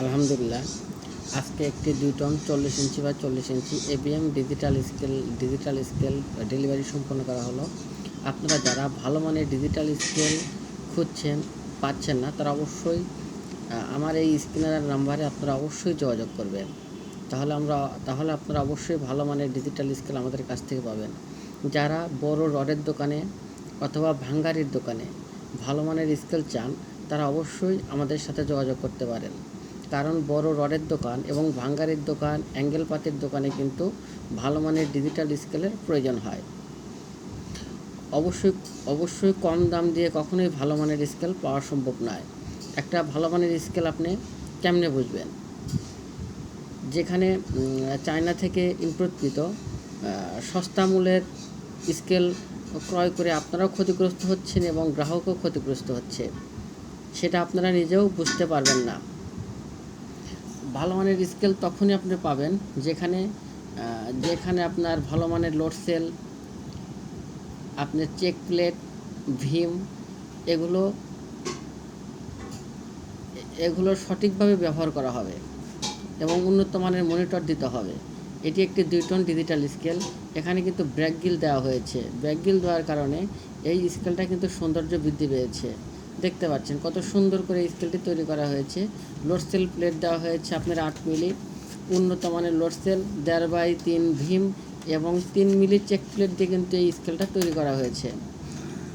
আলহামদুলিল্লাহ। আজকে একটি 2 টন 40 ইঞ্চি বা 40 ইঞ্চি এবিএম ডিজিটাল স্কেল ডেলিভারি সম্পন্ন করা হলো। আপনারা যারা ভালো মানের ডিজিটাল স্কেল খুঁজছেন, পাচ্ছেন না, তারা অবশ্যই আমার এই স্ক্রিনের নাম্বারে আপনারা অবশ্যই যোগাযোগ করবেন। তাহলে আপনারা অবশ্যই ভালো মানের ডিজিটাল স্কেল আমাদের কাছ থেকে পাবেন। যারা বড় রডের দোকানে অথবা ভাঙ্গারির দোকানে ভালো মানের স্কেল চান, তারা অবশ্যই আমাদের সাথে যোগাযোগ করতে পারেন। কারণ বড় রডের দোকান এবং ভাঙ্গারির দোকান, অ্যাঙ্গেল পাতির দোকানে কিন্তু ভালো মানের ডিজিটাল স্কেলের প্রয়োজন হয়। অবশ্যই কম দাম দিয়ে কখনোই ভালো মানের স্কেল পাওয়া সম্ভব নয়। একটা ভালো মানের স্কেল আপনি কেমনে বুঝবেন? যেখানে চায়না থেকে ইম্পোর্টকৃত সস্তা মূল্যের স্কেল ক্রয় করে আপনারাও ক্ষতিগ্রস্ত হচ্ছেন এবং গ্রাহকও ক্ষতিগ্রস্ত হচ্ছে, সেটা আপনারা নিজেও বুঝতে পারবেন না। ভালো মানের স্কেল তখনই আপনি পাবেন যেখানে আপনার ভালো মানের লোড সেল, আপনার চেক প্লেট, ভীম এগুলো সঠিকভাবে ব্যবহার করা হবে এবং উন্নত মানের মনিটর দিতে হবে। এটি একটি 2 টন ডিজিটাল স্কেল। এখানে কিন্তু ব্রেক গিল দেওয়া হয়েছে। ব্রেক গিল দেওয়ার কারণে এই স্কেলটা কিন্তু সৌন্দর্য বৃদ্ধি পেয়েছে। দেখতে পাচ্ছেন কত সুন্দর করে এই স্কেলটি তৈরি করা হয়েছে। লোড সেল প্লেট দেওয়া হয়েছে আপনার 8 মিলি, উন্নত মানের লোড সেল 1.5/3 ভীম এবং 3 মিলি চেক প্লেট দিয়ে কিন্তু এই স্কেলটা তৈরি করা হয়েছে।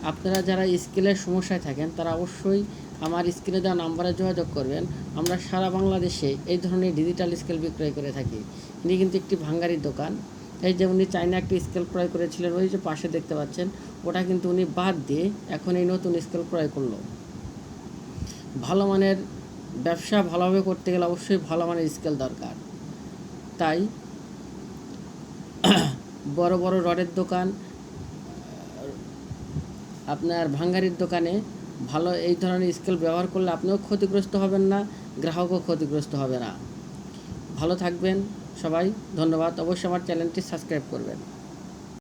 আপনারা যারা স্কেলের সমস্যায় থাকেন, তারা অবশ্যই আমার স্ক্রিনে দেওয়া নাম্বারে যোগাযোগ করবেন। আমরা সারা বাংলাদেশে এই ধরনের ডিজিটাল স্কেল বিক্রয় করে থাকি। ইনি কিন্তু একটি ভাঙ্গারির দোকান। এই যে উনি চায়না একটি স্কেল ক্রয় করেছিলেন, ওই যে পাশে দেখতে পাচ্ছেন, ওটা কিন্তু উনি বাদ দিয়ে এখন এই নতুন স্কেল ক্রয় করলো। ভালো মানের ব্যবসা ভালোভাবে করতে গেলে অবশ্যই ভালো মানের স্কেল দরকার। তাই বড় বড় রডের দোকান, আপনার ভাঙ্গারির দোকানে ভালো এই ধরনের স্কেল ব্যবহার করলে আপনিও ক্ষতিগ্রস্ত হবেন না, গ্রাহকও ক্ষতিগ্রস্ত হবে না। ভালো থাকবেন সবাই, ধন্যবাদ। অবশ্যই আমার চ্যানেলটি সাবস্ক্রাইব করবেন।